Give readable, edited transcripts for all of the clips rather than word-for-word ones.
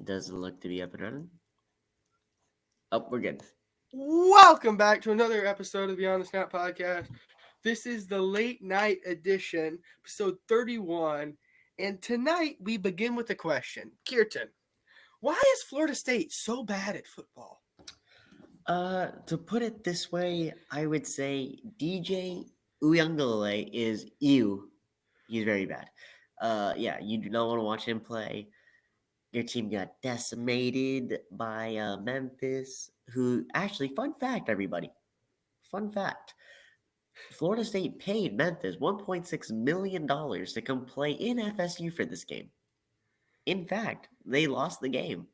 Doesn't look to be up and running. Oh, we're good. Welcome back to another episode of the On the Snap podcast. This is the late night edition, episode 31. And tonight we begin with a question. Kirtan, why is Florida State so bad at football? To put it this way, I would say DJ Uyangalele is ew. He's very bad. Yeah, you do not want to watch him play. Your team got decimated by Memphis, who actually, fun fact, everybody, fun fact. Florida State paid Memphis $1.6 million to come play in FSU for this game. In fact, they lost the game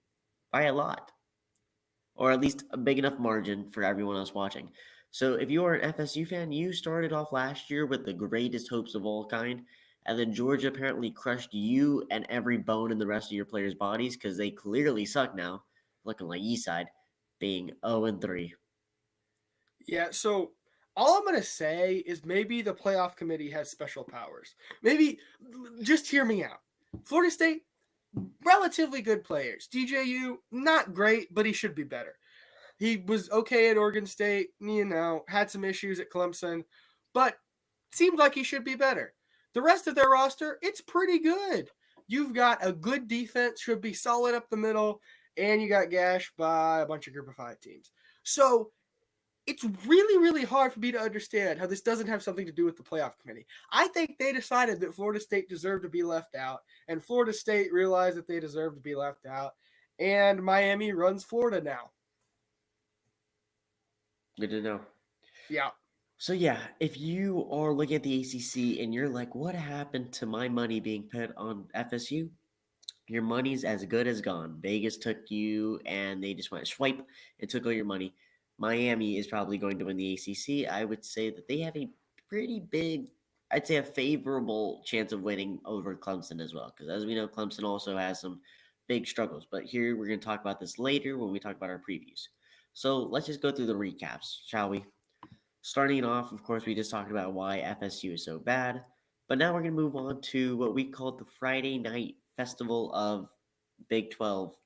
by a lot, or at least a big enough margin for everyone else watching. So if you are an FSU fan, you started off last year with the greatest hopes of all kind, and then Georgia apparently crushed you and every bone in the rest of your players' bodies because they clearly suck now, looking like Eastside, being 0-3. Yeah, so all I'm going to say is maybe the playoff committee has special powers. Maybe just hear me out. Florida State, relatively good players. DJU, not great, but he should be better. He was okay at Oregon State, had some issues at Clemson, but seems like he should be better. The rest of their roster, it's pretty good. You've got a good defense, should be solid up the middle, and you got gashed by a bunch of Group of Five teams. So it's really, really hard for me to understand how this doesn't have something to do with the playoff committee. I think they decided that Florida State deserved to be left out, and Florida State realized that they deserved to be left out, and Miami runs Florida now. Good to know. Yeah. So yeah, if you are looking at the ACC and you're like, what happened to my money being put on FSU? Your money's as good as gone. Vegas took you and they just went swipe and took all your money. Miami is probably going to win the ACC. I would say that they have a pretty big, I'd say a favorable chance of winning over Clemson as well. Because as we know, Clemson also has some big struggles. But here we're going to talk about this later when we talk about our previews. So let's just go through the recaps, shall we? Starting off, of course, we just talked about why FSU is so bad. But now we're going to move on to what we call the Friday night festival of Big 12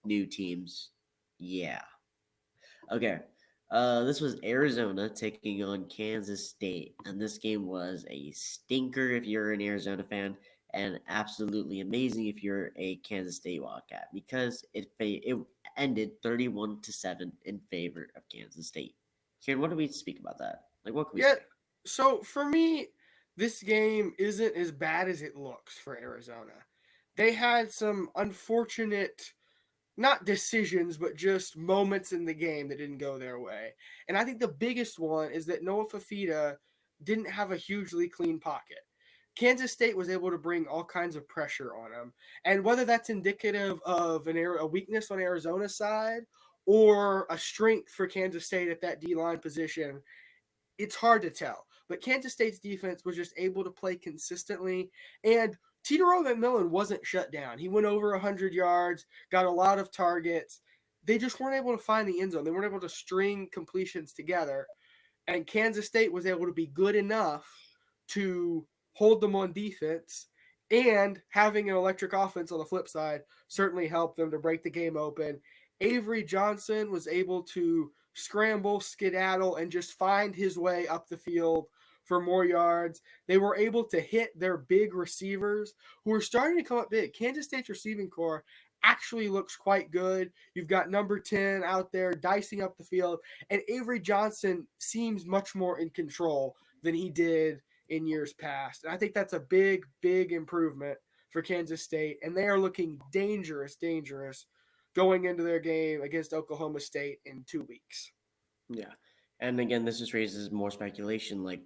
new teams. Yeah. Okay. This was Arizona taking on Kansas State, and this game was a stinker if you're an Arizona fan, and absolutely amazing if you're a Kansas State Wildcat because it ended 31-7 in favor of Kansas State. Kieran, what do we speak about that? Like, what can we Yeah. say? So for me, this game isn't as bad as it looks for Arizona. They had some unfortunate, not decisions, but just moments in the game that didn't go their way. And I think the biggest one is that Noah Fafita didn't have a hugely clean pocket. Kansas State was able to bring all kinds of pressure on him. And whether that's indicative of a weakness on Arizona's side or a strength for Kansas State at that D line position, it's hard to tell. But Kansas State's defense was just able to play consistently. And Tito McMillan wasn't shut down. He went over 100 yards, got a lot of targets. They just weren't able to find the end zone. They weren't able to string completions together. And Kansas State was able to be good enough to hold them on defense. And having an electric offense on the flip side certainly helped them to break the game open. Avery Johnson was able to scramble, skedaddle, and just find his way up the field for more yards. They were able to hit their big receivers who are starting to come up big. Kansas State's receiving core actually looks quite good. You've got number 10 out there dicing up the field, and Avery Johnson seems much more in control than he did in years past. And I think that's a big, big improvement for Kansas State, and they are looking dangerous, dangerous going into their game against Oklahoma State in 2 weeks. Yeah. And again, this just raises more speculation. Like,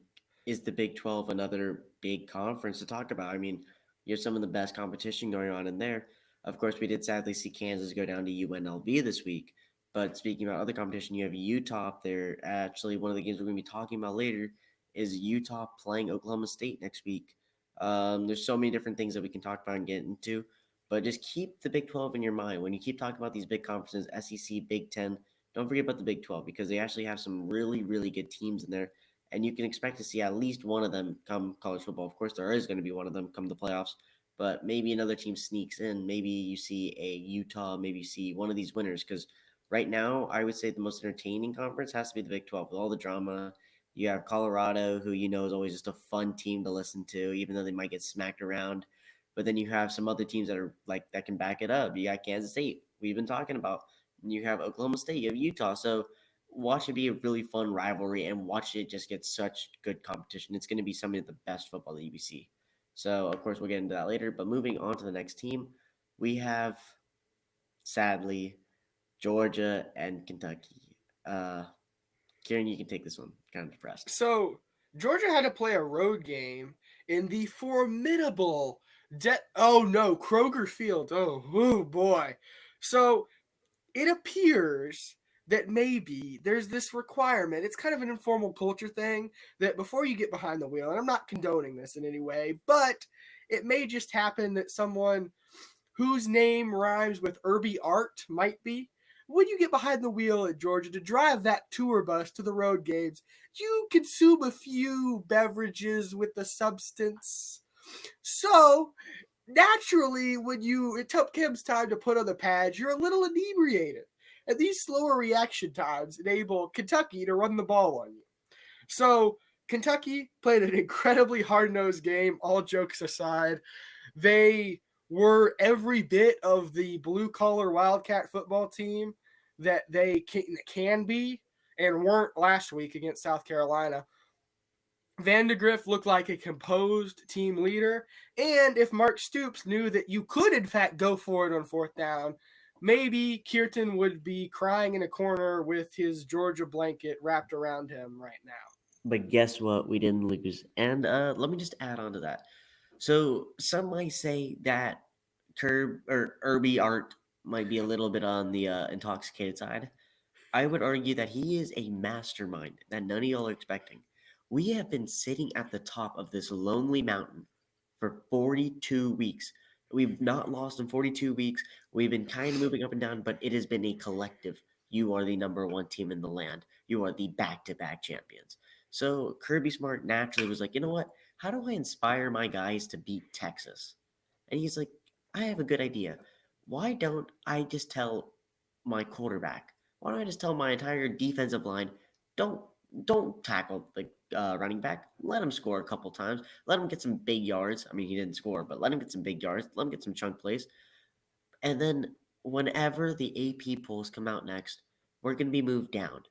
is the Big 12 another big conference to talk about? I mean, you have some of the best competition going on in there. Of course, we did sadly see Kansas go down to UNLV this week. But speaking about other competition, you have Utah up there. Actually, one of the games we're going to be talking about later is Utah playing Oklahoma State next week. There's so many different things that we can talk about and get into. But just keep the Big 12 in your mind. When you keep talking about these big conferences, SEC, Big 10, don't forget about the Big 12 because they actually have some really, really good teams in there. And you can expect to see at least one of them come college football. Of course, there is going to be one of them come the playoffs. but maybe another team sneaks in. Maybe you see a Utah, maybe you see one of these winners. Because right now, I would say the most entertaining conference has to be the Big 12 with all the drama. You have Colorado, who is always just a fun team to listen to, even though they might get smacked around. But then you have some other teams that are like that can back it up. You got Kansas State, we've been talking about. You have Oklahoma State, you have Utah. So watch it be a really fun rivalry and watch it just get such good competition. It's going to be some of the best football that you see. So, of course, we'll get into that later. But moving on to the next team, we have, sadly, Georgia and Kentucky. Kieran, you can take this one. Kind of depressed. So Georgia had to play a road game in the formidable Kroger Field. Oh boy. So it appears that maybe there's this requirement. It's kind of an informal culture thing that before you get behind the wheel, and I'm not condoning this in any way, but it may just happen that someone whose name rhymes with Irby Art might be. When you get behind the wheel at Georgia to drive that tour bus to the road games, you consume a few beverages with the substance. So naturally, when it comes time to put on the pads, you're a little inebriated. And these slower reaction times enable Kentucky to run the ball on you. So Kentucky played an incredibly hard-nosed game, all jokes aside. They were every bit of the blue-collar Wildcat football team that they can be and weren't last week against South Carolina. Vandegrift looked like a composed team leader, and if Mark Stoops knew that you could, in fact, go for it on fourth down, maybe Kirtan would be crying in a corner with his Georgia blanket wrapped around him right now. But guess what? We didn't lose. And let me just add on to that. So some might say that Curb or Irby Art might be a little bit on the intoxicated side. I would argue that he is a mastermind that none of y'all are expecting. We have been sitting at the top of this lonely mountain for 42 weeks. We've not lost in 42 weeks. We've been kind of moving up and down, but it has been a collective. You are the number one team in the land. You are the back to back champions. So Kirby Smart naturally was like, you know what? How do I inspire my guys to beat Texas? And he's like, I have a good idea. Why don't I just tell my quarterback? Why don't I just tell my entire defensive line, don't don't tackle the running back. Let him score a couple times. Let him get some big yards. I mean, he didn't score, but let him get some big yards. Let him get some chunk plays. And then whenever the AP polls come out next, we're going to be moved down.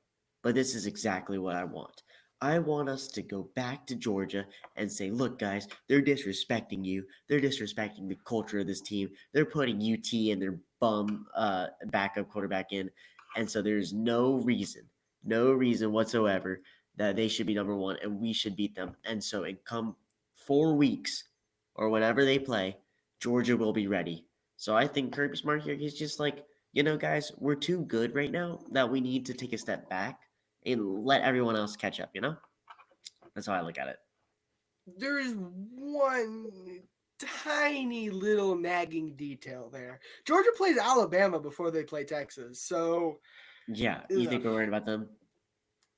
But this is exactly what I want. I want us to go back to Georgia and say, look, guys, they're disrespecting you. They're disrespecting the culture of this team. They're putting UT and their bum backup quarterback in. And so there's no reason whatsoever that they should be number one and we should beat them. And so in come 4 weeks or whenever they play, Georgia will be ready. So I think Kirby Smart here, he's just like, guys, we're too good right now that we need to take a step back and let everyone else catch up, That's how I look at it. There is one tiny little nagging detail there. Georgia plays Alabama before they play Texas, so Yeah, you think we're worried about them?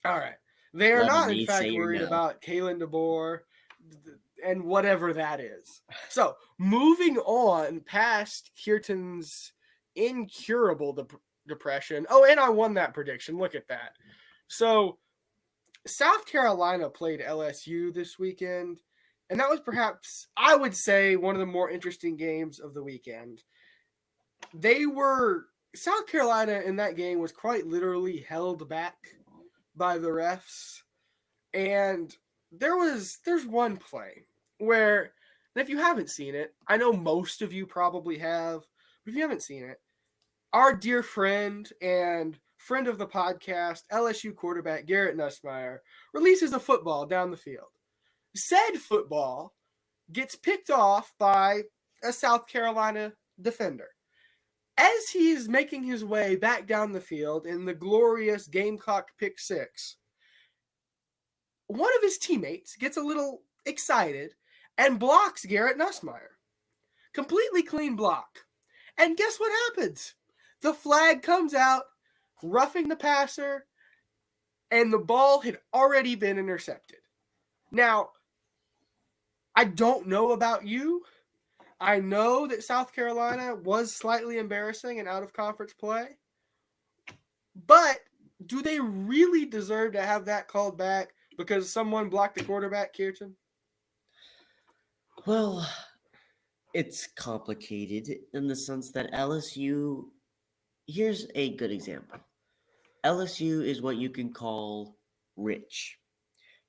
All right. They are Let a not, in fact, naysayer worried know. about Kalen DeBoer and whatever that is. So, moving on past Kirtan's incurable depression. Oh, and I won that prediction. Look at that. So, South Carolina played LSU this weekend, and that was perhaps, I would say, one of the more interesting games of the weekend. South Carolina in that game was quite literally held back by the refs. And there's one play where, and if you haven't seen it, I know most of you probably have, but if you haven't seen it, our dear friend and friend of the podcast, LSU quarterback Garrett Nussmeier, releases a football down the field. Said football gets picked off by a South Carolina defender. As he's making his way back down the field in the glorious Gamecock pick six, one of his teammates gets a little excited and blocks Garrett Nussmeier. Completely clean block. And guess what happens? The flag comes out, roughing the passer, and the ball had already been intercepted. Now, I don't know about you. I know that South Carolina was slightly embarrassing in out of conference play, but do they really deserve to have that called back because someone blocked the quarterback, Kirtan? Well, it's complicated in the sense that LSU. Here's a good example. LSU is what you can call rich.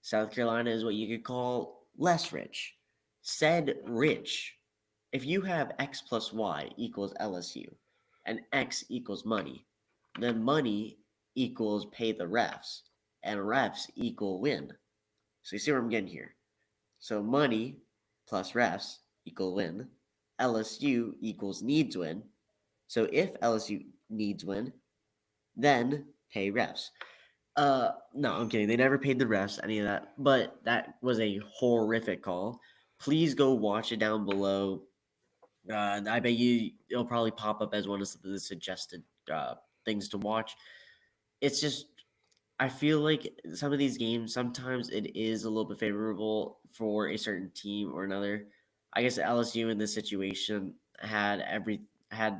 South Carolina is what you could call less rich. Said rich, if you have X plus Y equals LSU and X equals money, then money equals pay the refs and refs equal win. So you see where I'm getting here. So money plus refs equal win. LSU equals needs win. So if LSU needs win, then pay refs. No, I'm kidding. They never paid the refs, any of that. But that was a horrific call. Please go watch it down below. I bet you it'll probably pop up as one of the suggested things to watch. It's just I feel like some of these games sometimes it is a little bit favorable for a certain team or another. I guess LSU in this situation had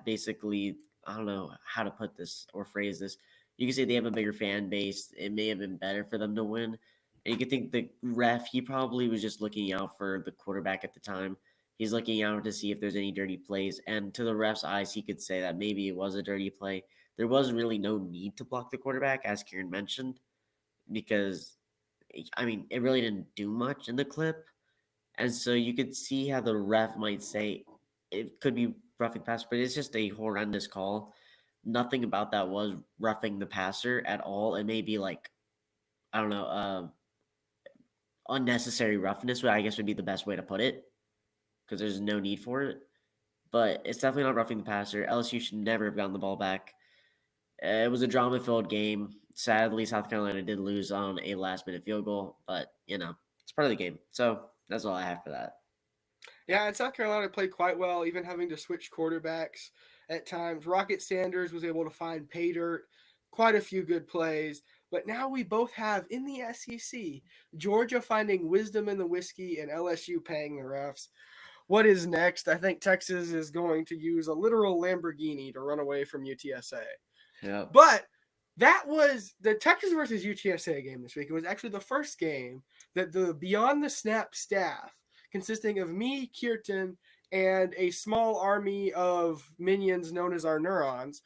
basically I don't know how to put this or phrase this. You can say they have a bigger fan base. It may have been better for them to win. And you could think the ref, he probably was just looking out for the quarterback at the time. He's looking out to see if there's any dirty plays. And to the ref's eyes, he could say that maybe it was a dirty play. There was really no need to block the quarterback, as Kieran mentioned, because I mean, it really didn't do much in the clip. And so you could see how the ref might say it could be roughing the passer, but it's just a horrendous call. Nothing about that was roughing the passer at all. It may be like, I don't know, unnecessary roughness, I guess would be the best way to put it, because there's no need for it. But it's definitely not roughing the passer. LSU should never have gotten the ball back. It was a drama filled game. Sadly, South Carolina did lose on a last minute field goal, but it's part of the game. So that's all I have for that. Yeah, and South Carolina played quite well, even having to switch quarterbacks at times. Rocket Sanders was able to find pay dirt, quite a few good plays. But now we both have in the SEC Georgia finding wisdom in the whiskey and LSU paying the refs. What is next? I think Texas is going to use a literal Lamborghini to run away from UTSA. Yeah. But that was the Texas versus UTSA game this week. It was actually the first game that the Beyond the Snap staff, consisting of me, Kirtan, and a small army of minions known as our neurons,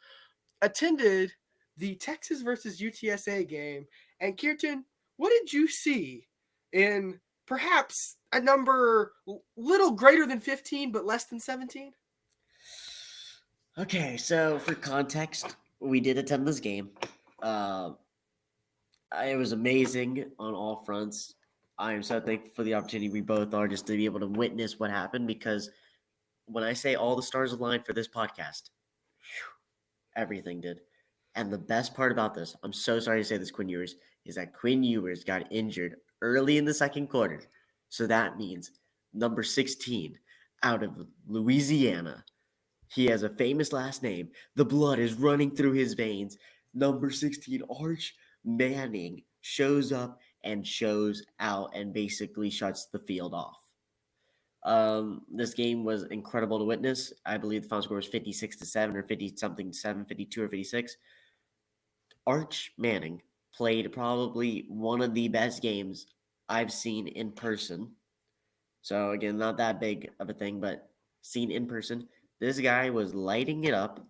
attended the Texas versus UTSA game. And Kirtan, what did you see in perhaps a number little greater than 15 but less than 17? Okay, so for context, we did attend this game. Uh, it was amazing on all fronts. I am so thankful for the opportunity we both are just to be able to witness what happened because when I say all the stars aligned for this podcast, everything did. And the best part about this, I'm so sorry to say this, Quinn Ewers, is that Quinn Ewers got injured early in the second quarter. So that means number 16 out of Louisiana. He has a famous last name. The blood is running through his veins. Number 16, Arch Manning, shows up and shows out and basically shuts the field off. This game was incredible to witness. I believe the final score was 56-7 or 50 something 7, 52 or 56. Arch Manning played probably one of the best games I've seen in person. So again, not that big of a thing, but seen in person, this guy was lighting it up.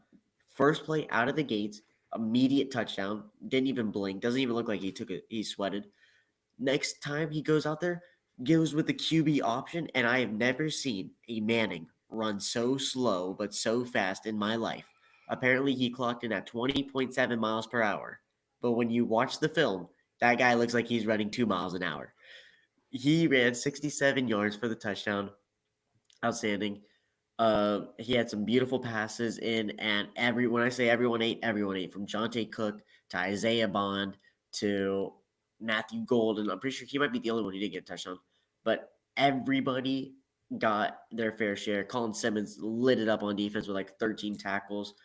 First play out of the gates, immediate touchdown. Didn't even blink. Doesn't even look like he took it. He sweated. Next time he goes out there, goes with the QB option, and I have never seen a Manning run so slow but so fast in my life. Apparently, he clocked in at 20.7 miles per hour. But when you watch the film, that guy looks like he's running 2 miles an hour. He ran 67 yards for the touchdown. Outstanding. He had some beautiful passes in, and when I say everyone ate from Jonte Cook to Isaiah Bond to Matthew Golden. I'm pretty sure he might be the only one who didn't get a touchdown, but everybody got their fair share. Colin Simmons lit it up on defense with like 13 tackles.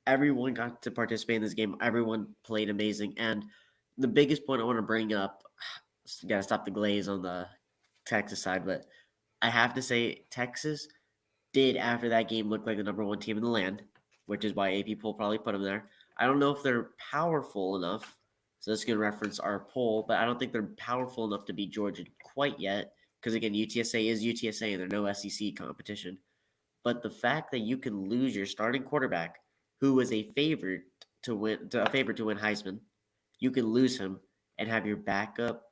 Everyone got to participate in this game. Everyone played amazing, and the biggest point I want to bring up, gotta stop the glaze on the Texas side, but I have to say Texas did after that game look like the number one team in the land, which is why AP poll probably put them there. I don't know if they're powerful enough. So this is going to reference our poll, but I don't think they're powerful enough to beat Georgia quite yet. Because again, UTSA is UTSA and there's no SEC competition. But the fact that you can lose your starting quarterback, who was a favorite to win Heisman, you can lose him and have your backup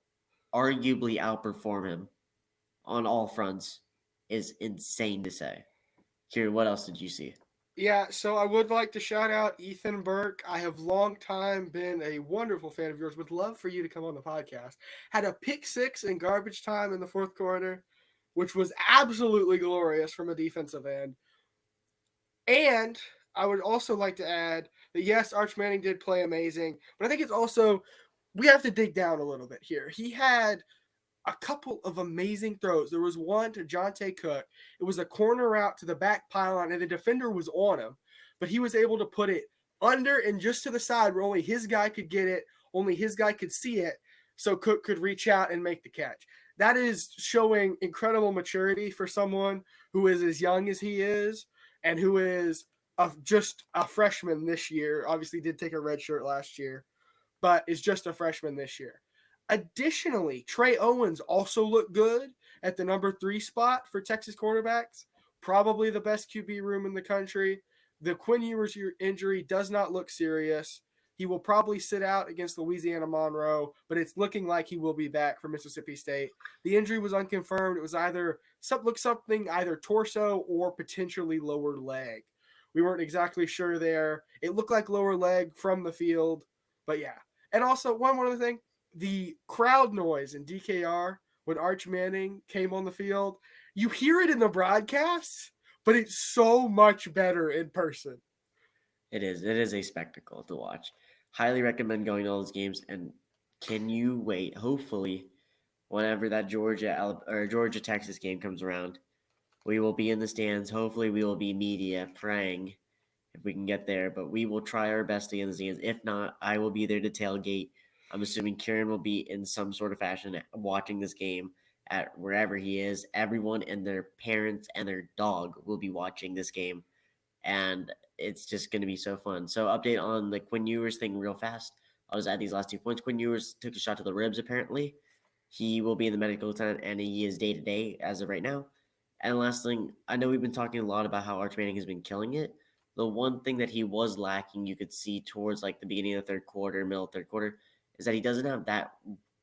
arguably outperform him on all fronts is insane to say. Kieran, what else did you see? Yeah, so I would like to shout out Ethan Burke. I have long time been a wonderful fan of yours. Would love for you to come on the podcast. Had a pick six in garbage time in the fourth quarter, which was absolutely glorious from a defensive end. And I would also like to add that yes, Arch Manning did play amazing, but I think it's also we have to dig down a little bit here. He had a couple of amazing throws. There was one to Jonte Cook. It was a corner out to the back pylon, and the defender was on him, but he was able to put it under and just to the side where only his guy could get it, only his guy could see it, so Cook could reach out and make the catch. That is showing incredible maturity for someone who is as young as he is and who is just a freshman this year. Obviously, did take a red shirt last year, but is just a freshman this year. Additionally, Trey Owens also looked good at the number 3 spot for Texas quarterbacks. Probably the best QB room in the country. The Quinn Ewers injury does not look serious. He will probably sit out against Louisiana Monroe, but it's looking like he will be back for Mississippi State. The injury was unconfirmed. It was either something either torso or potentially lower leg. We weren't exactly sure there. It looked like lower leg from the field, but yeah. And also, one more other thing, the crowd noise in DKR when Arch Manning came on the field, you hear it in the broadcast, but it's so much better in person. It is. It is a spectacle to watch. Highly recommend going to all those games. And can you wait? Hopefully, whenever that Georgia Texas game comes around, we will be in the stands. Hopefully, we will be media praying if we can get there. But we will try our best to get in the stands. If not, I will be there to tailgate. I'm assuming Kieran will be in some sort of fashion watching this game at wherever he is. Everyone and their parents and their dog will be watching this game, and it's just going to be so fun. So, update on the Quinn Ewers thing real fast. I'll just add these last 2 points. Quinn Ewers took a shot to the ribs, apparently. He will be in the medical tent, and he is day to day as of right now. And last thing, I know we've been talking a lot about how Arch Manning has been killing it. The one thing that he was lacking, you could see towards like the beginning of the third quarter, middle of third quarter, is that he doesn't have that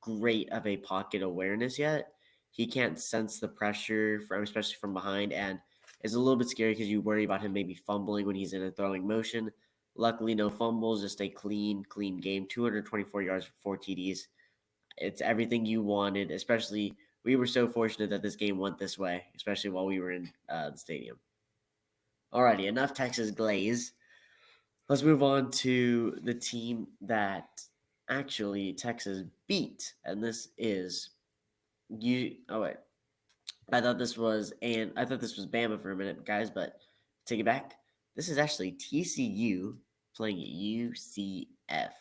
great of a pocket awareness yet. He can't sense the pressure from, especially from behind, and it's a little bit scary because you worry about him maybe fumbling when he's in a throwing motion. Luckily, no fumbles, just a clean game. 224 yards for 4 TDs. It's everything you wanted, especially we were so fortunate that this game went this way, especially while we were in the stadium. Alrighty, enough Texas glaze. Let's move on to the team that actually Texas beat, and this is you. Oh wait, I thought this was Bama for a minute, guys, but take it back. This is actually TCU playing UCF. Kieran,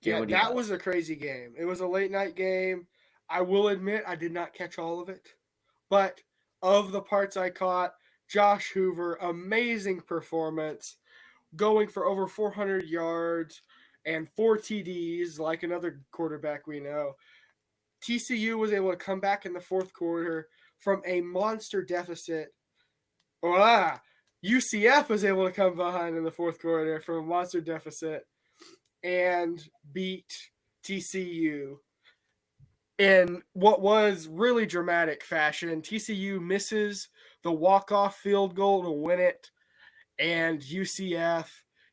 Yeah, what do you that thought? was a crazy game. It was a late night game. I will admit I did not catch all of it, but of the parts I caught, Josh Hoover, amazing performance, going for over 400 yards and 4 TDs, like another quarterback we know. TCU was able to come back in the fourth quarter from a monster deficit. Ah, UCF was able to come behind in the fourth quarter from a monster deficit and beat TCU in what was really dramatic fashion. TCU misses the walk-off field goal to win it, and UCF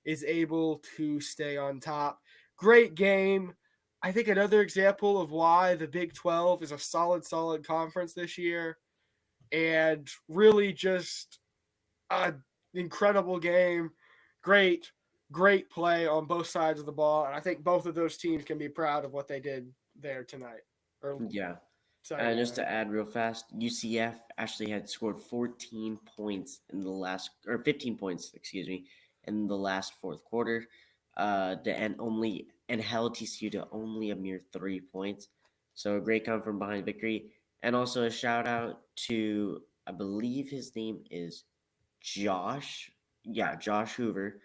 is able to stay on top. Great game. I think another example of why the Big 12 is a solid conference this year, and really just an incredible game. Great, great play on both sides of the ball. And I think both of those teams can be proud of what they did there tonight or Yeah. Saturday Just night. to add real fast, UCF actually had scored 14 points in the last, or 15 points, excuse me, in the last fourth quarter, and held TCU to only a mere 3 points. So a great come from behind victory, and also a shout out to I believe his name is Josh. Yeah, Josh Hoover.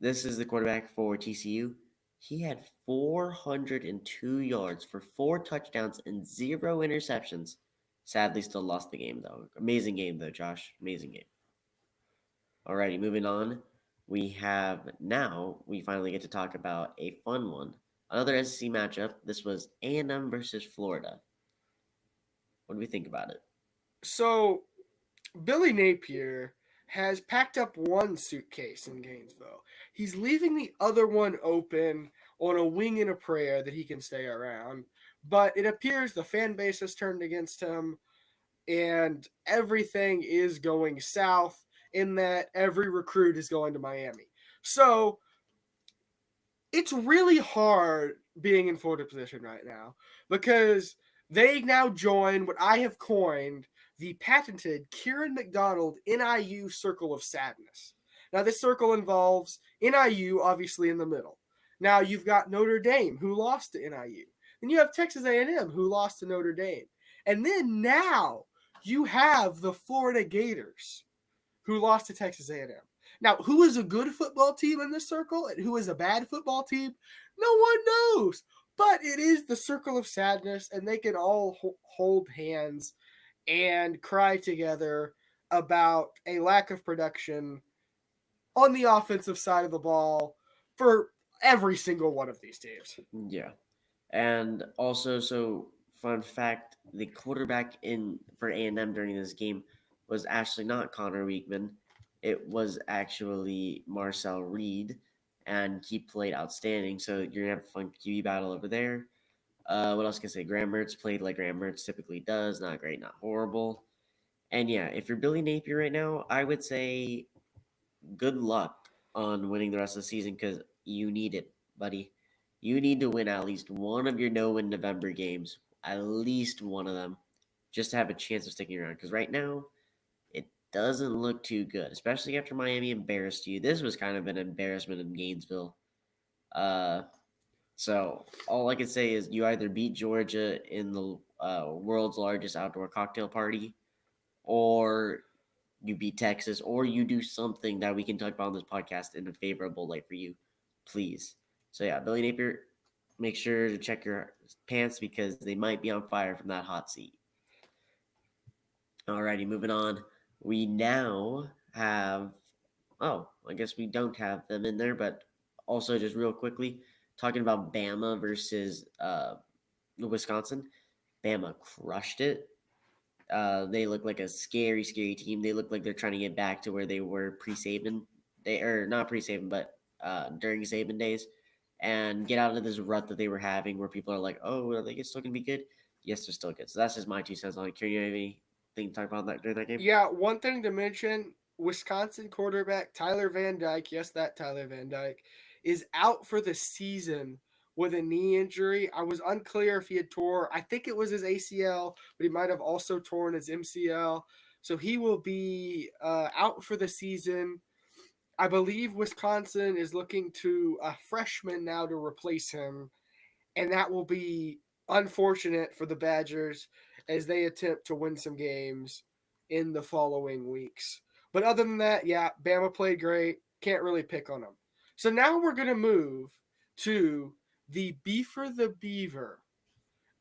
This is the quarterback for TCU. He had 402 yards for 4 touchdowns and 0 interceptions. Sadly, still lost the game, though. Amazing game, though, Josh. Amazing game. Alrighty, moving on. We finally get to talk about a fun one. Another SEC matchup. This was A&M versus Florida. What do we think about it? So Billy Napier has packed up one suitcase in Gainesville. He's leaving the other one open on a wing and a prayer that he can stay around. But it appears the fan base has turned against him and everything is going south in that every recruit is going to Miami. So it's really hard being in Florida position right now because they now join what I have coined the patented Kieran McDonald NIU circle of sadness. Now, this circle involves NIU, obviously, in the middle. Now, you've got Notre Dame, who lost to NIU. Then you have Texas A&M, who lost to Notre Dame. And then now you have the Florida Gators, who lost to Texas A&M. Now, who is a good football team in this circle and who is a bad football team? No one knows. But it is the circle of sadness, and they can all hold hands and cry together about a lack of production on the offensive side of the ball for every single one of these teams. Yeah. And also, so fun fact: the quarterback in for A&M during this game was actually not Connor Weekman. It was actually Marcel Reed, and he played outstanding. So you're gonna have a fun QB battle over there. What else can I say? Graham Mertz played like Graham Mertz typically does. Not great, not horrible. And yeah, if you're Billy Napier right now, I would say good luck on winning the rest of the season because you need it, buddy. You need to win at least one of your no-win November games, at least one of them, just to have a chance of sticking around. Because right now, it doesn't look too good, especially after Miami embarrassed you. This was kind of an embarrassment in Gainesville. Uh, so all I can say is you either beat Georgia in the world's largest outdoor cocktail party, or you beat Texas, or you do something that we can talk about on this podcast in a favorable light for you, please. So yeah, Billy Napier, make sure to check your pants because they might be on fire from that hot seat. Alrighty, moving on. We now have I guess we don't have them in there, but also just real quickly, talking about Bama versus Wisconsin. Bama crushed it. They look like a scary, scary team. They look like they're trying to get back to where they were pre-Saban. They are not pre-Saban, but during Saban days, and get out of this rut that they were having, where people are like, "Oh, are they still gonna be good?" Yes, they're still good. So that's just my 2 cents on it. Can you have anything to talk about that during that game? Yeah, one thing to mention, Wisconsin quarterback Tyler Van Dyke, yes, that Tyler Van Dyke, is out for the season with a knee injury. I was unclear if he had tore, I think it was his ACL, but he might have also torn his MCL. So he will be out for the season. I believe Wisconsin is looking to a freshman now to replace him, and that will be unfortunate for the Badgers as they attempt to win some games in the following weeks. But other than that, yeah, Bama played great. Can't really pick on them. So now we're going to move to the BFER the Beaver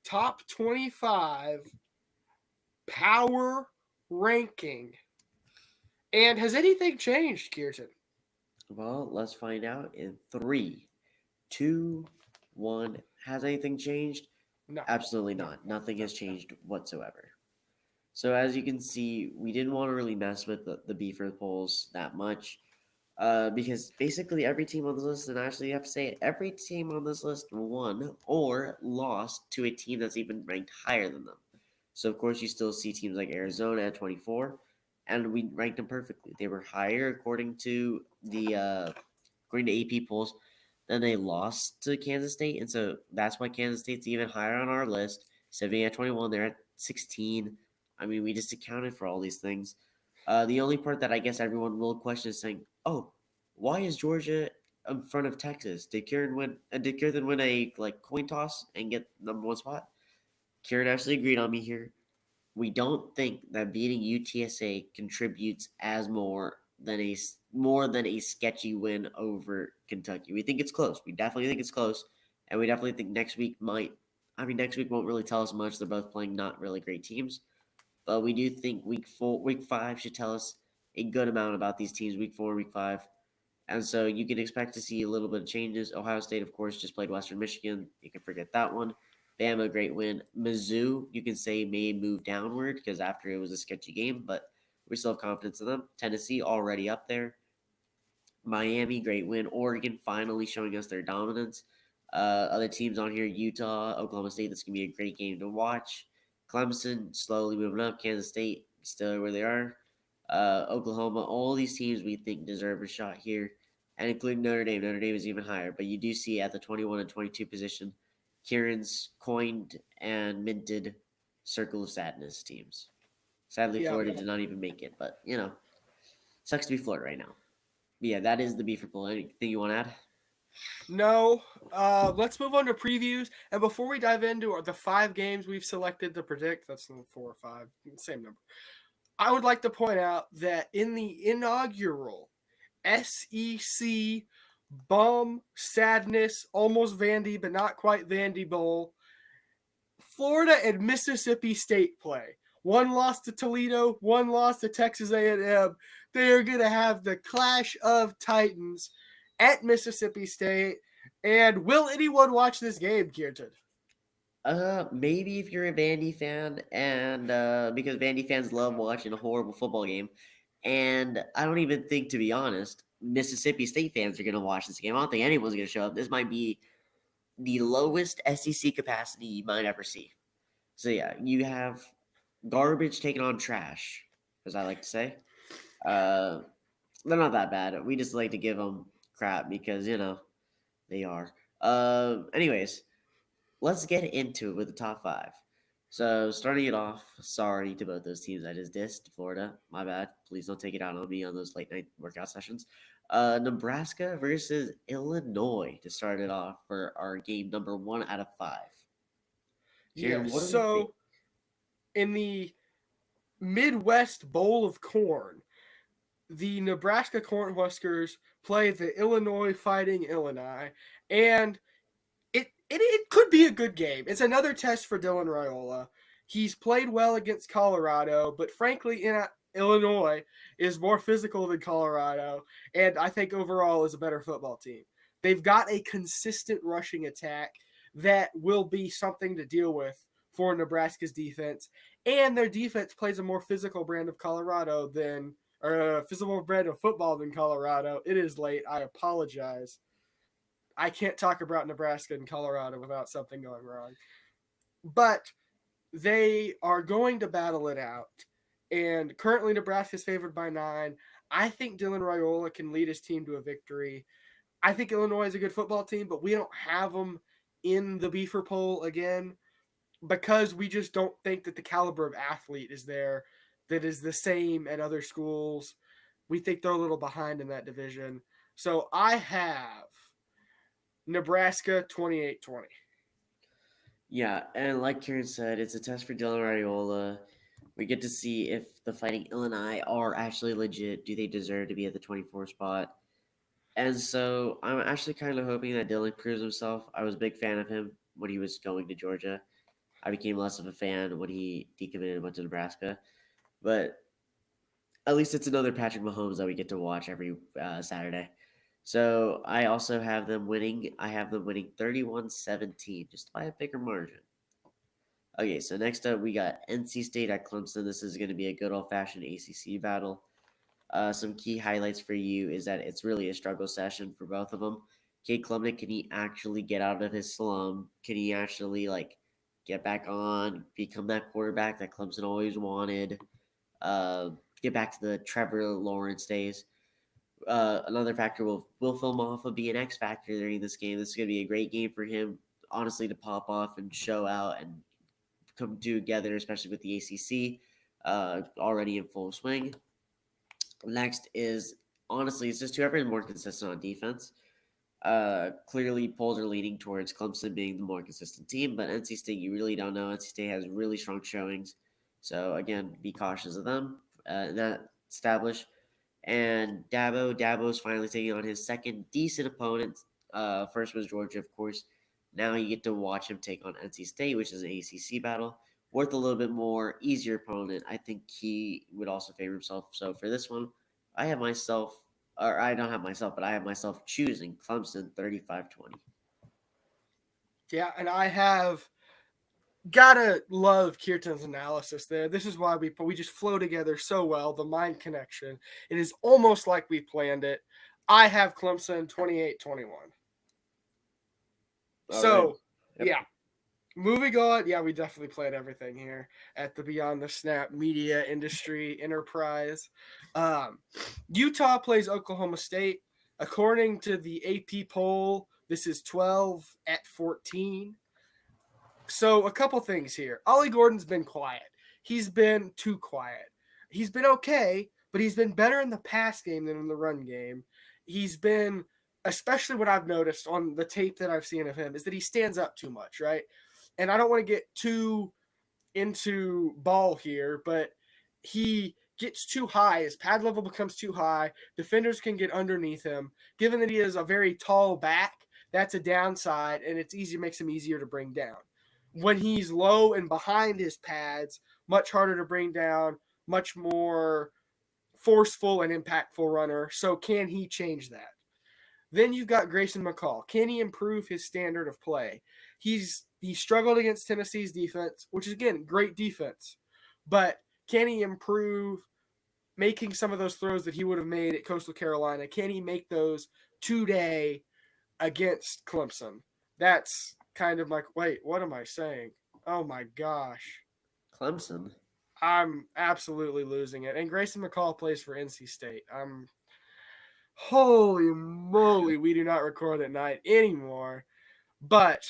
top 25 power ranking. And has anything changed, Kirtan? Well, let's find out in 3, 2, 1. Has anything changed? No, Absolutely no, not. no, Nothing no, has no. changed whatsoever. So as you can see, we didn't want to really mess with the beefer polls that much. Because basically every team on this list, and actually you have to say it, every team on this list won or lost to a team that's even ranked higher than them. So of course you still see teams like Arizona at 24, and we ranked them perfectly. They were higher according to AP polls. Then they lost to Kansas State, and so that's why Kansas State's even higher on our list. Sitting at 21, they're at 16. I mean, we just accounted for all these things. The only part that I guess everyone will question is saying, "Oh, why is Georgia in front of Texas? Did Kieran win? Did Kieran win a coin toss and get number one spot?" Kieran actually agreed on me here. We don't think that beating UTSA contributes as more than a sketchy win over Kentucky. We think it's close. We definitely think it's close, and we definitely think next week might. I mean, next week won't really tell us much. They're both playing not really great teams, but we do think week 5 should tell us a good amount about these teams. Week 4, week 5, and so you can expect to see a little bit of changes. Ohio State, of course, just played Western Michigan. You can forget that one. Bama, great win. Mizzou, you can say may move downward because after it was a sketchy game, but we still have confidence in them. Tennessee already up there. Miami, great win. Oregon finally showing us their dominance. Other teams on here: Utah, Oklahoma State. That's gonna be a great game to watch. Clemson slowly moving up. Kansas State still where they are. Oklahoma. All these teams we think deserve a shot here, and including Notre Dame. Notre Dame is even higher, but you do see at the 21 and 22 position, Kieran's coined and minted circle of sadness teams. Sadly, Yeah. Florida did not even make it, but sucks to be Florida right now. Yeah, that is the BFER poll. Anything you want to add? No. Let's move on to previews. And before we dive into the 5 games we've selected to predict, that's 4 or 5, same number. I would like to point out that in the inaugural SEC bum sadness, almost Vandy, but not quite Vandy Bowl, Florida and Mississippi State play. One lost to Toledo, one lost to Texas A&M. They are going to have the clash of titans at Mississippi State. And will anyone watch this game, Kirtan? Maybe if you're a Vandy fan, and because Vandy fans love watching a horrible football game, and I don't even think, to be honest, Mississippi State fans are gonna watch this game. I don't think anyone's gonna show up. This might be the lowest SEC capacity you might ever see. So yeah, you have garbage taking on trash, as I like to say. Uh, they're not that bad. We just like to give them crap because they are. Anyways, let's get into it with the top 5. So starting it off, sorry to both those teams I just dissed. Florida, my bad. Please don't take it out on me on those late night workout sessions. Nebraska versus Illinois to start it off for our game number 1 out of 5. Kieran, Yes. what do we think? So in the Midwest Bowl of Corn, the Nebraska Cornhuskers play the Illinois Fighting Illini, and it could be a good game. It's another test for Dylan Raiola. He's played well against Colorado, but frankly, Illinois is more physical than Colorado, and I think overall is a better football team. They've got a consistent rushing attack that will be something to deal with for Nebraska's defense, and their defense plays a more physical brand of Colorado than or a physical brand of football than Colorado. It is late. I apologize. I can't talk about Nebraska and Colorado without something going wrong. But they are going to battle it out. And currently, Nebraska is favored by 9. I think Dylan Raiola can lead his team to a victory. I think Illinois is a good football team, but we don't have them in the BFER poll again because we just don't think that the caliber of athlete is there that is the same at other schools. We think they're a little behind in that division. So I have Nebraska 28-20. Yeah, and like Kieran said, it's a test for Dylan Raiola. We get to see if the Fighting Illini are actually legit. Do they deserve to be at the 24 spot? And so I'm actually kind of hoping that Dylan proves himself. I was a big fan of him when he was going to Georgia. I became less of a fan when he decommitted and went to Nebraska. But at least it's another Patrick Mahomes that we get to watch every Saturday. So I also have them winning. I have them winning 31-17, just by a bigger margin. Okay, so next up we got NC State at Clemson. This is going to be a good old-fashioned ACC battle. Some key highlights for you is that it's really a struggle session for both of them. Cade Klubnik, can he actually get out of his slump? Can he actually get back on, become that quarterback that Clemson always wanted? Uh, get back to the Trevor Lawrence days. Another factor will Phil Maffa be an X factor during this game. This is going to be a great game for him, honestly, to pop off and show out and come together, especially with the ACC already in full swing. Next is honestly, it's just whoever is more consistent on defense. Clearly, polls are leaning towards Clemson being the more consistent team, but NC State, you really don't know. NC State has really strong showings. So again, be cautious of them. That established. And Dabo's finally taking on his second decent opponent. First was Georgia, of course. Now you get to watch him take on NC State, which is an ACC battle. Worth a little bit more, easier opponent. I think he would also favor himself. So for this one, I have myself, or I don't have myself, but I have myself choosing Clemson 35-20. Yeah, and I have gotta love Kirtan's analysis there. This is why we just flow together so well. The mind connection. It is almost like we planned it. I have Clemson 28-21. All right. So Yep. yeah, moving on. Yeah, we definitely played everything here at the Beyond the Snap media industry enterprise. Um, Utah plays Oklahoma State. According to the AP poll, this is 12-14. So a couple things here. Ollie Gordon's been quiet. He's been too quiet. He's been okay, but he's been better in the pass game than in the run game. He's been, especially what I've noticed on the tape that I've seen of him, is that he stands up too much, right? And I don't want to get too into ball here, but he gets too high. His pad level becomes too high. Defenders can get underneath him. Given that he is a very tall back, that's a downside, and it's easier, makes him easier to bring down. When he's low and behind his pads, much harder to bring down, much more forceful and impactful runner. So can he change that? Then you've got Grayson McCall. Can he improve his standard of play? He struggled against Tennessee's defense, which is again great defense, but can he improve making some of those throws that he would have made at Coastal Carolina? Can he make those today against Clemson? That's kind of like, wait, what am I saying? Oh my gosh. Clemson. I'm absolutely losing it. And Grayson McCall plays for NC State. Holy moly, we do not record at night anymore. But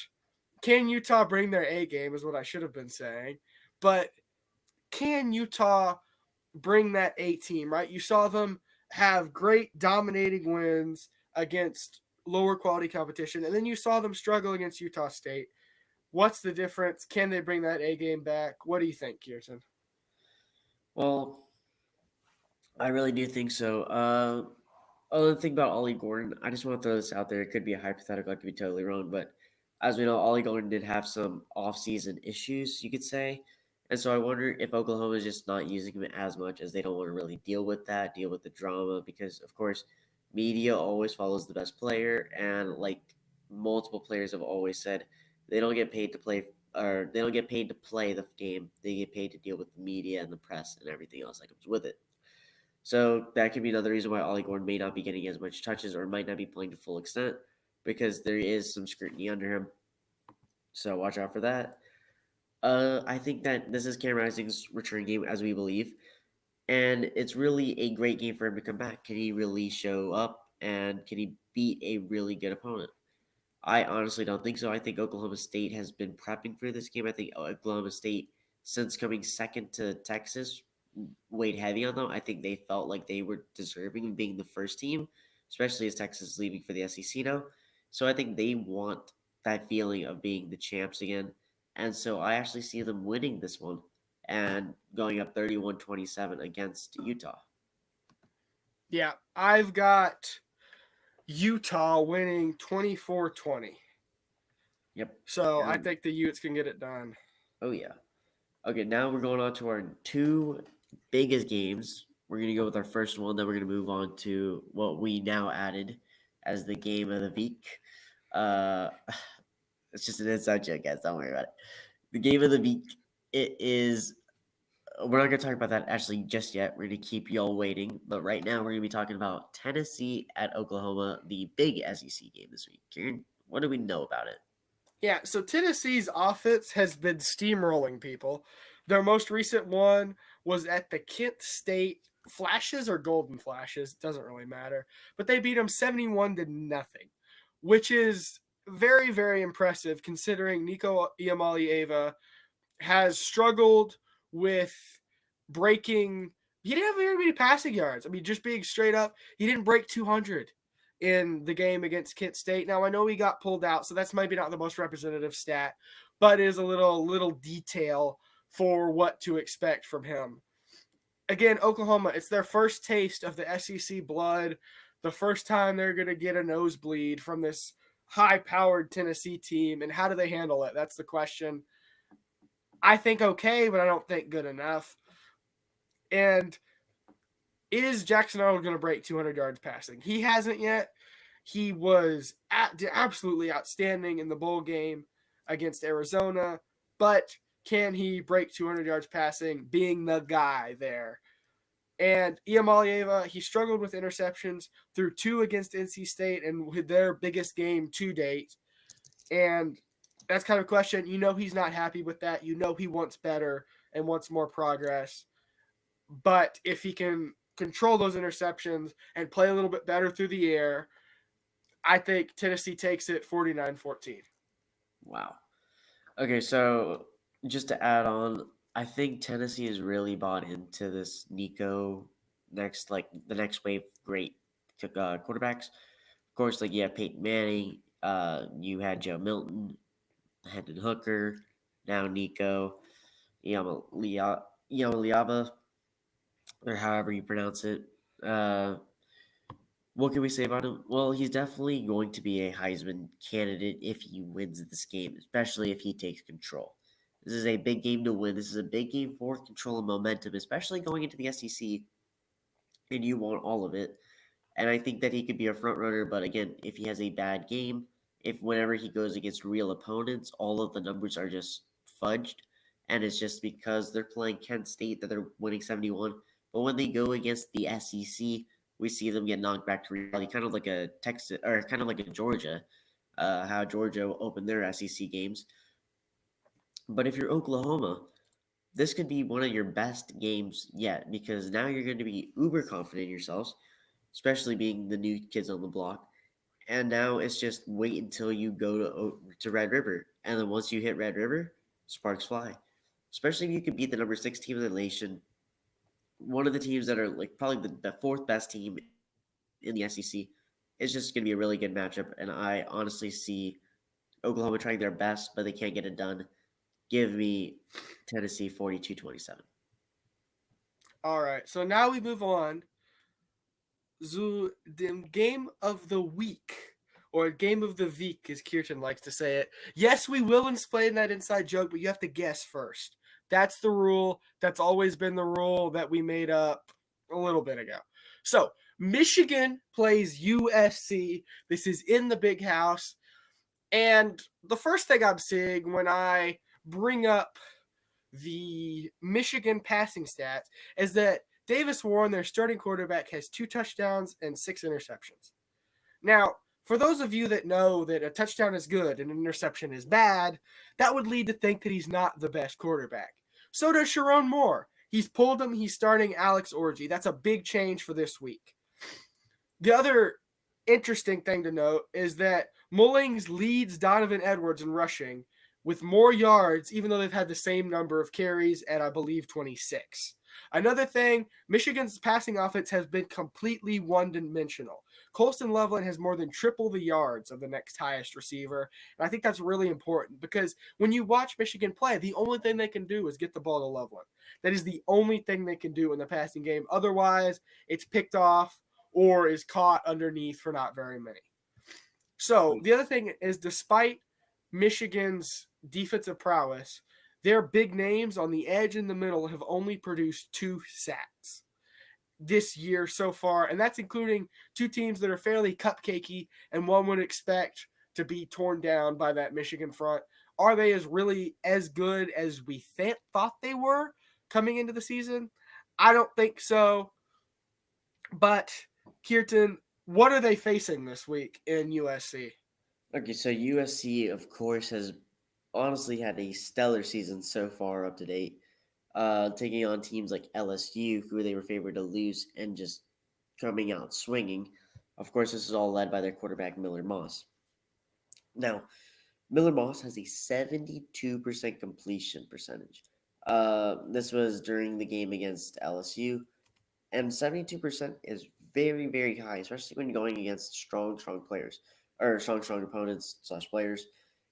can Utah bring their A game is what I should have been saying. But can Utah bring that A team, right? You saw them have great dominating wins against lower quality competition, and then you saw them struggle against Utah State. What's the difference? Can they bring that A game back? What do you think, Kirtan? Well, I really do think so. Other thing about Ollie Gordon, I just want to throw this out there. It could be a hypothetical. I could be totally wrong, but as we know, Ollie Gordon did have some off-season issues, you could say, and so I wonder if Oklahoma is just not using him as much as they don't want to really deal with that, deal with the drama, because of course, media always follows the best player, and like multiple players have always said, they don't get paid to play, or they don't get paid to play the game. They get paid to deal with the media and the press and everything else that comes with it. So that could be another reason why Ollie Gordon may not be getting as much touches or might not be playing to full extent because there is some scrutiny under him. So watch out for that. I think that this is Cam Rising's return game as we believe, and it's really a great game for him to come back. Can he really show up and can he beat a really good opponent? I honestly don't think so. I think Oklahoma State has been prepping for this game. I think Oklahoma State, since coming second to Texas, weighed heavy on them. I think they felt like they were deserving of being the first team, especially as Texas is leaving for the SEC now. So I think they want that feeling of being the champs again. And so I actually see them winning this one and going up 31-27 against Utah. Yeah, I've got Utah winning 24-20. Yep. So I Um, think the Utes can get it done. oh, yeah. Okay, now we're going on to our two biggest games. We're going to go with our first one, then we're going to move on to what we now added as the game of the week. Uh, it's just an inside joke, guys. Don't worry about it. The game of the week, it is. We're not going to talk about that actually just yet. We're going to keep y'all waiting. But right now, we're going to be talking about Tennessee at Oklahoma, the big SEC game this week. Kieran, what do we know about it? Yeah, so Tennessee's offense has been steamrolling people. Their most recent one was at the Kent State Flashes or Golden Flashes, doesn't really matter. But they beat them 71-0, which is very, very impressive considering Nico Iamalieva has struggled with breaking. He didn't have very many passing yards. I mean, just being straight up, he didn't break 200 in the game against Kent State. Now I know he got pulled out, so that's maybe not the most representative stat, but it is a little detail for what to expect from him. Again, Oklahoma, it's their first taste of the SEC blood, the first time they're going to get a nosebleed from this high-powered Tennessee team, and how do they handle it? That's the question. I think okay, but I don't think good enough. And is Jackson Arnold going to break 200 yards passing? He hasn't yet. He was absolutely outstanding in the bowl game against Arizona, but can he break 200 yards passing, being the guy there? And Iamalieva, he struggled with interceptions through 2 against NC State and with their biggest game to date. And that's kind of a question. You know he's not happy with that. You know he wants better and wants more progress. But if he can control those interceptions and play a little bit better through the air, I think Tennessee takes it 49-14. Wow. Okay, so just to add on, I think Tennessee is really bought into this Nico next, like the next wave of great quarterbacks. Of course, like you have Peyton Manning, you had Joe Milton, Hendon Hooker, now Nico, Yamaliava, or however you pronounce it. Uh, what can we say about him? Well, he's definitely going to be a Heisman candidate if he wins this game, especially if he takes control. This is a big game to win. This is a big game for control and momentum, especially going into the SEC, and you want all of it. And I think that he could be a front runner, but again, if he has a bad game, if whenever he goes against real opponents, all of the numbers are just fudged, and it's just because they're playing Kent State that they're winning 71. But when they go against the SEC, we see them get knocked back to reality, kind of like a Texas or kind of like a Georgia, how Georgia opened their SEC games. But if you're Oklahoma, this could be one of your best games yet because now you're going to be uber confident in yourselves, especially being the new kids on the block. And now it's just wait until you go to Red River, and then once you hit Red River, sparks fly. Especially if you can beat the number 6 team in the nation, one of the teams that are like probably the fourth best team in the SEC. It's just going to be a really good matchup, and I honestly see Oklahoma trying their best, but they can't get it done. Give me Tennessee 42-27. All right, so now we move on zu dem Game of the Week, or Game of the Week, as Kirtan likes to say it. Yes, we will explain that inside joke, but you have to guess first. That's the rule. That's always been the rule that we made up a little bit ago. So, Michigan plays USC. This is in the big house. And the first thing I'm seeing when I bring up the Michigan passing stats is that Davis Warren, their starting quarterback, has 2 touchdowns and 6 interceptions. Now, for those of you that know that a touchdown is good and an interception is bad, that would lead to think that he's not the best quarterback. So does Sharon Moore. He's pulled him. He's starting Alex Orji. That's a big change for this week. The other interesting thing to note is that Mullings leads Donovan Edwards in rushing with more yards, even though they've had the same number of carries at, I believe, 26. Another thing, Michigan's passing offense has been completely one-dimensional. Colston Loveland has more than triple the yards of the next highest receiver, and I think that's really important because when you watch Michigan play, the only thing they can do is get the ball to Loveland. That is the only thing they can do in the passing game. Otherwise, it's picked off or is caught underneath for not very many. So the other thing is, despite Michigan's defensive prowess, their big names on the edge and the middle have only produced 2 sacks this year so far, and that's including 2 teams that are fairly cupcakey and one would expect to be torn down by that Michigan front. Are they really as good as we thought they were coming into the season? I don't think so. But Kirtan, what are they facing this week in USC? Okay, so USC, of course, has honestly had a stellar season so far up to date, taking on teams like LSU, who they were favored to lose, and just coming out swinging. Of course, this is all led by their quarterback, Miller Moss. Now, Miller Moss has a 72% completion percentage. This was during the game against LSU, and 72% is very, very high, especially when you're going against strong players or strong opponents slash players.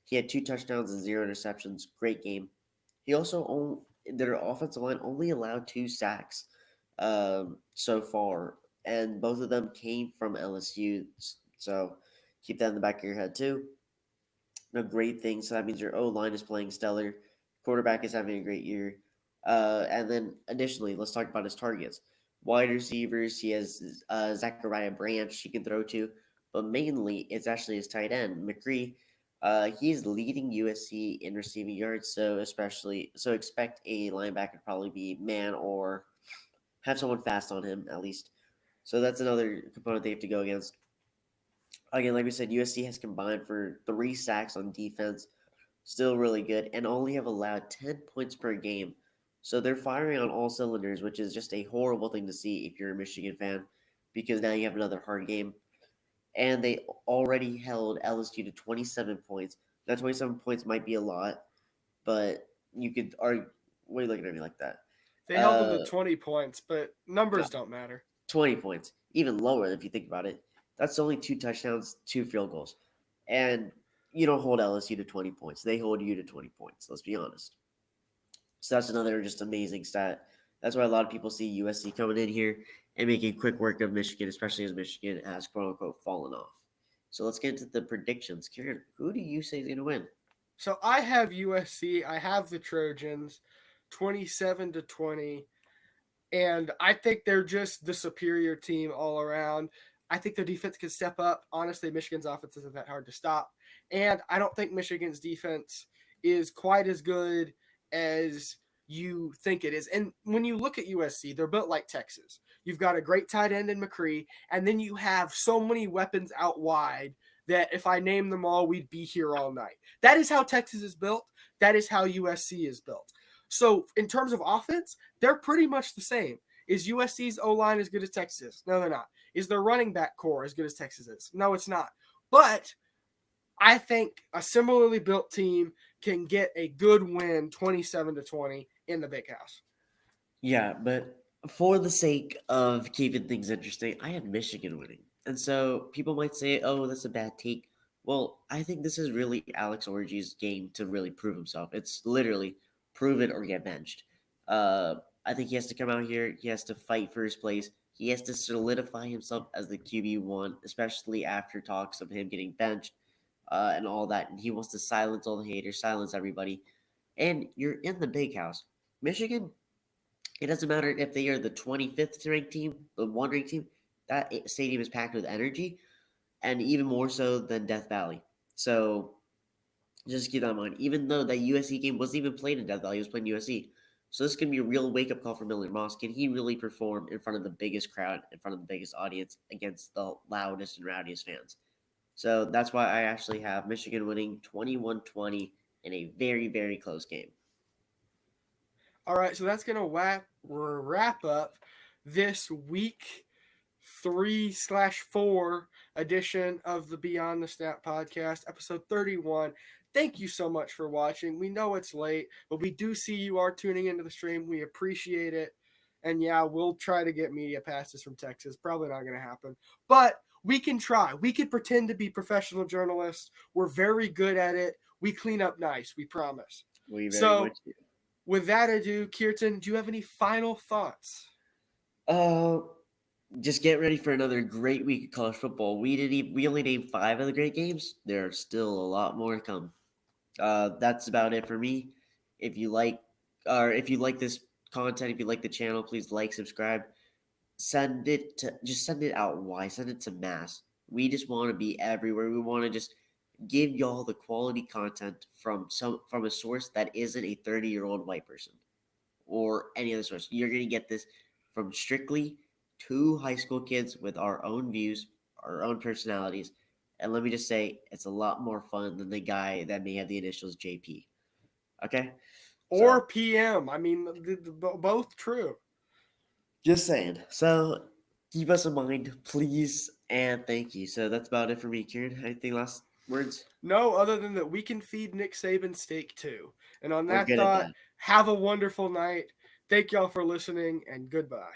He had 2 touchdowns and 0 interceptions. Great game. He also their offensive line only allowed 2 sacks so far, and both of them came from LSU. So keep that in the back of your head too. No great things. So that means your O line is playing stellar. Quarterback is having a great year. And then additionally, let's talk about his targets. Wide receivers, he has Zachariah Branch he can throw to, but mainly it's actually his tight end McCree. He's leading USC in receiving yards, so expect a linebacker to probably be man or have someone fast on him at least. So that's another component they have to go against. Again, like we said, USC has combined for 3 sacks on defense, still really good, and only have allowed 10 points per game. So they're firing on all cylinders, which is just a horrible thing to see if you're a Michigan fan, because now you have another hard game. And they already held LSU to 27 points. Now, 27 points might be a lot, but you could argue. Why are you looking at me like that? They held them to Uh, 20 points, but numbers don't matter. 20 points, even lower if you think about it. That's only 2 touchdowns, 2 field goals. And you don't hold LSU to 20 points. They hold you to 20 points, let's be honest. So that's another just amazing stat. That's why a lot of people see USC coming in here and making quick work of Michigan, especially as Michigan has quote unquote fallen off. So let's get into the predictions. Kieran, who do you say is going to win? So I have USC. I have the Trojans, 27-20. And I think they're just the superior team all around. I think their defense can step up. Honestly, Michigan's offense isn't that hard to stop. And I don't think Michigan's defense is quite as good as you think it is. And when you look at USC, they're built like Texas. You've got a great tight end in McCree, and then you have so many weapons out wide that if I name them all, we'd be here all night. That is how Texas is built. That is how USC is built. So in terms of offense, they're pretty much the same. Is USC's O-line as good as Texas? No, they're not. Is their running back core as good as Texas is? No, it's not. But I think a similarly built team can get a good win 27-20 in the big house. Yeah, but for the sake of keeping things interesting, I have Michigan winning. And so people might say, oh, that's a bad take. Well, I think this is really Alex Orji's game to really prove himself. It's literally prove it or get benched. Uh, I think he has to come out here. He has to fight for his place. He has to solidify himself as the QB1, especially after talks of him getting benched and all that. And he wants to silence all the haters, silence everybody. And you're in the big house. Michigan, it doesn't matter if they are the 25th ranked team, the one ranked team. That stadium is packed with energy, and even more so than Death Valley. So just keep that in mind. Even though that USC game wasn't even played in Death Valley, it was playing USC. So this can be a real wake up call for Miller Moss. Can he really perform in front of the biggest crowd, in front of the biggest audience, against the loudest and rowdiest fans? So that's why I actually have Michigan winning 21-20 in a very, very close game. All right, so that's going to wrap up this week 3/4 edition of the Beyond the Snap podcast, episode 31. Thank you so much for watching. We know it's late, but we do see you are tuning into the stream. We appreciate it. And yeah, we'll try to get media passes from Texas. Probably not going to happen. But we can try. We could pretend to be professional journalists. We're very good at it. We clean up nice. We promise. We very So, much do. with that ado, Kirtan, do you have any final thoughts? Uh, just get ready for another great week of college football. We only named 5 of the great games. There are still a lot more to come. That's about it for me. If you like, or if you like this content, if you like the channel, please like, subscribe, send it out. Why? Send it to mass. We just want to be everywhere. We want to just give y'all the quality content from a source that isn't a 30-year-old white person or any other source. You're gonna get this from strictly 2 high school kids with our own views, our own personalities. And let me just say, it's a lot more fun than the guy that may have the initials JP. Okay? Or So, PM. I mean, both true. just saying. So, keep us in mind, please, and thank you. So, that's about it for me, Kieran. Anything last words? No, other than that, we can feed Nick Saban steak too. And on We're that good at thought, that. have a wonderful night. Thank y'all for listening, and goodbye.